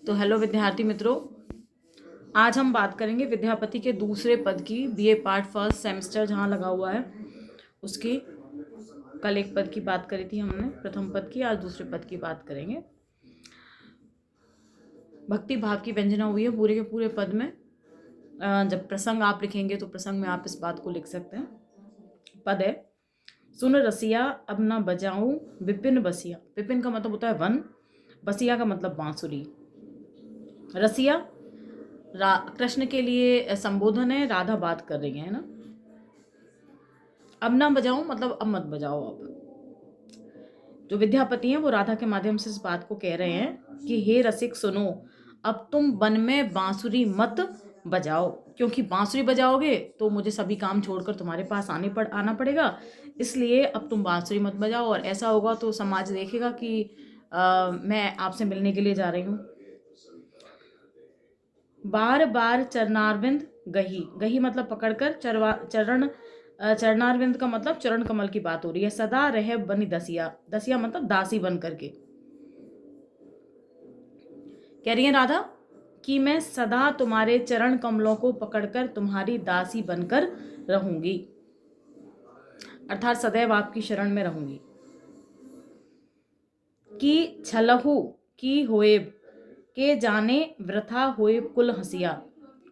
तो हेलो विद्यार्थी मित्रों, आज हम बात करेंगे विद्यापति के दूसरे पद की। बीए पार्ट फर्स्ट सेमेस्टर जहाँ लगा हुआ है उसकी। कल एक पद की बात करी थी हमने, प्रथम पद की। आज दूसरे पद की बात करेंगे। भक्ति भाव की व्यंजना हुई है पूरे के पूरे पद में। जब प्रसंग आप लिखेंगे तो प्रसंग में आप इस बात को लिख सकते हैं। पद है, सुन रसिया अब न बजाऊं विपिन बसिया। विपिन का मतलब होता है वन, बसिया का मतलब बांसुरी। रसिया कृष्ण के लिए संबोधन है, राधा बात कर रही है ना। अब ना बजाओ मतलब अब मत बजाओ। अब जो विद्यापति हैं वो राधा के माध्यम से इस बात को कह रहे हैं कि हे रसिक सुनो, अब तुम वन में बांसुरी मत बजाओ, क्योंकि बांसुरी बजाओगे तो मुझे सभी काम छोड़कर तुम्हारे पास आना पड़ेगा। इसलिए अब तुम बांसुरी मत बजाओ, और ऐसा होगा तो समाज देखेगा कि मैं आपसे मिलने के लिए जा रही हूँ। बार बार चरणारविंद गही, गही मतलब पकड़कर, चरणारविंद का मतलब चरण कमल की बात हो रही है। सदा रह बनी दसिया, दसिया मतलब दासी बन करके। कह रही है राधा कि मैं सदा तुम्हारे चरण कमलों को पकड़कर तुम्हारी दासी बनकर रहूंगी, अर्थात सदैव आपकी शरण में रहूंगी। कि छलहु की होएब के जाने वृथा होए कुल हंसिया।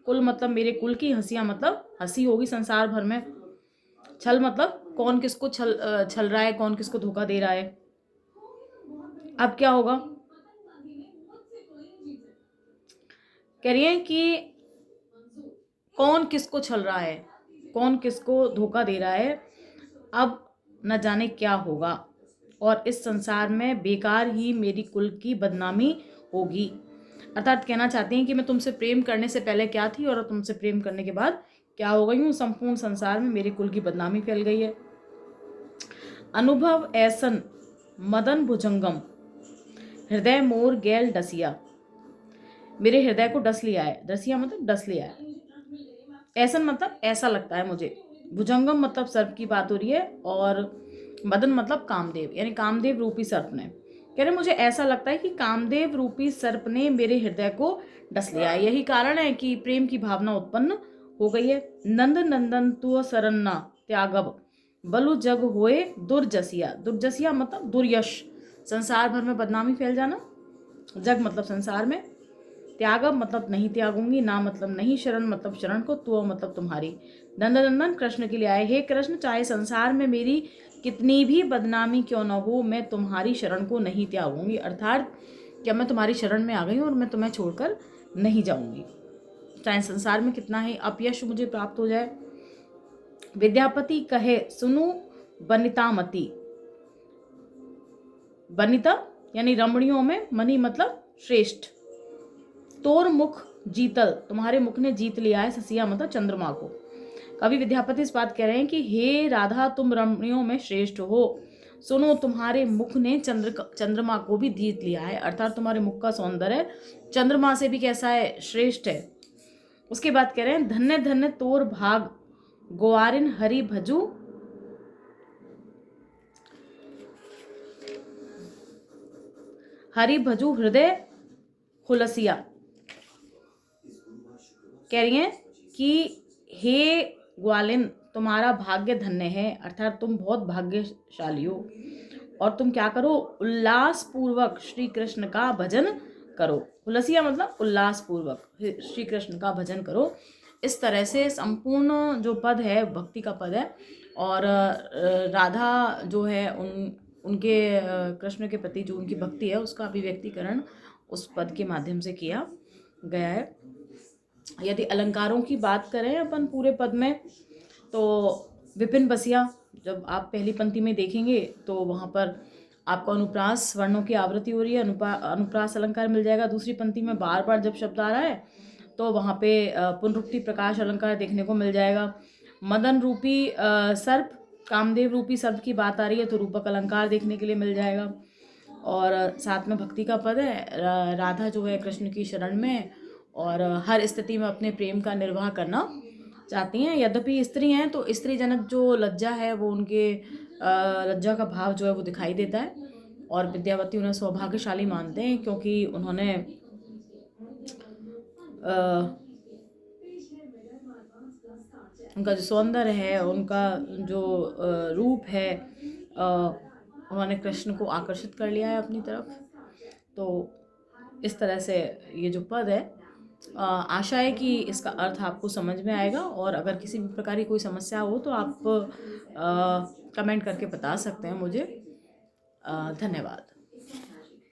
कुल मतलब मेरे कुल की, हंसिया मतलब हंसी होगी संसार भर में। छल मतलब कौन किसको छल रहा है, कौन किसको धोखा दे रहा है। अब क्या होगा, कह रही है कि कौन किसको छल रहा है, कौन किसको धोखा दे रहा है, अब न जाने क्या होगा, और इस संसार में बेकार ही मेरी कुल की बदनामी होगी। अर्थात कहना चाहते हैं कि मैं तुमसे प्रेम करने से पहले क्या थी और तुमसे प्रेम करने के बाद क्या हो गई हूँ। संपूर्ण संसार में मेरी कुल की बदनामी फैल गई है। अनुभव ऐसन मदन भुजंगम हृदय मोर गैल डसिया। मेरे हृदय को डस लिया है, डसिया मतलब डस लिया है। ऐसन मतलब ऐसा लगता है मुझे। भुजंगम मतलब सर्प की बात हो रही है, और मदन मतलब कामदेव, यानी कामदेव रूपी सर्प ने। कह रहे मुझे ऐसा लगता है कि कामदेव रूपी सर्प ने मेरे हृदय को डस लिया है। यही कारण है कि प्रेम की भावना उत्पन्न हो गई है। नंद नंदन तु सरन्ना त्यागब बलु जग होए दुर्जसिया। दुर्जसिया मतलब दुर्यश, संसार भर में बदनामी फैल जाना। जग मतलब संसार में, त्यागब मतलब नहीं त्यागूंगी, ना मतलब नहीं, शरण मतलब शरण को, तु मतलब तुम्हारी। नंदनंदन कृष्ण के लिए आए, हे कृष्ण चाहे संसार में मेरी कितनी भी बदनामी क्यों न हो, मैं तुम्हारी शरण को नहीं त्यागूंगी। अर्थात क्या मैं तुम्हारी शरण में आ गई हूँ और मैं तुम्हें छोड़कर नहीं जाऊंगी, चाहे संसार में कितना ही अपयश मुझे प्राप्त हो जाए। विद्यापति कहे सुनु बनितामती। बनिता यानी रमणियों में, मणि मतलब श्रेष्ठ। तोर मुख जीतल, तुम्हारे मुख ने जीत लिया है, ससिया मतलब चंद्रमा को। कवि विद्यापति इस बात कह रहे हैं कि हे राधा तुम रमणियों में श्रेष्ठ हो, सुनो तुम्हारे मुख ने चंद्रमा को भी जीत लिया है। अर्थात तुम्हारे मुख का सौंदर्य चंद्रमा से भी कैसा है, श्रेष्ठ है। उसके बाद कह रहे हैं धन्य धन्य तोर भाग ग्वारिन हरि भजू। हरि भजू हृदय हुलसिया। कह रही हैं कि हे ग्वालिन तुम्हारा भाग्य धन्य है, अर्थात तुम बहुत भाग्यशाली हो, और तुम क्या करो, उल्लास पूर्वक श्री कृष्ण का भजन करो। हुलसिया मतलब उल्लास पूर्वक श्री कृष्ण का भजन करो। इस तरह से संपूर्ण जो पद है भक्ति का पद है, और राधा जो है उनके कृष्ण के प्रति जो उनकी भक्ति है उसका अभिव्यक्तिकरण उस पद के माध्यम से किया गया है। यदि अलंकारों की बात करें अपन पूरे पद में, तो विपिन बसिया जब आप पहली पंक्ति में देखेंगे तो वहाँ पर आपको अनुप्रास वर्णों की आवृत्ति हो रही है, अनुप्रास अलंकार मिल जाएगा। दूसरी पंक्ति में बार बार जब शब्द आ रहा है तो वहाँ पे पुनरुक्ति प्रकाश अलंकार देखने को मिल जाएगा। मदन रूपी सर्प, कामदेव रूपी सर्प की बात आ रही है तो रूपक अलंकार देखने के लिए मिल जाएगा। और साथ में भक्ति का पद है, राधा जो है कृष्ण की शरण में और हर स्थिति में अपने प्रेम का निर्वाह करना चाहती हैं। यद्यपि स्त्री हैं तो स्त्री जनक जो लज्जा है वो उनके लज्जा का भाव जो है वो दिखाई देता है, और विद्यापति उन्हें सौभाग्यशाली मानते हैं क्योंकि उन्होंने उनका जो सौंदर्य है, उनका जो रूप है, उन्होंने कृष्ण को आकर्षित कर लिया है अपनी तरफ। तो इस तरह से ये जो पद है, आशा है कि इसका अर्थ आपको समझ में आएगा। और अगर किसी भी प्रकार की कोई समस्या हो तो आप कमेंट करके बता सकते हैं मुझे। धन्यवाद।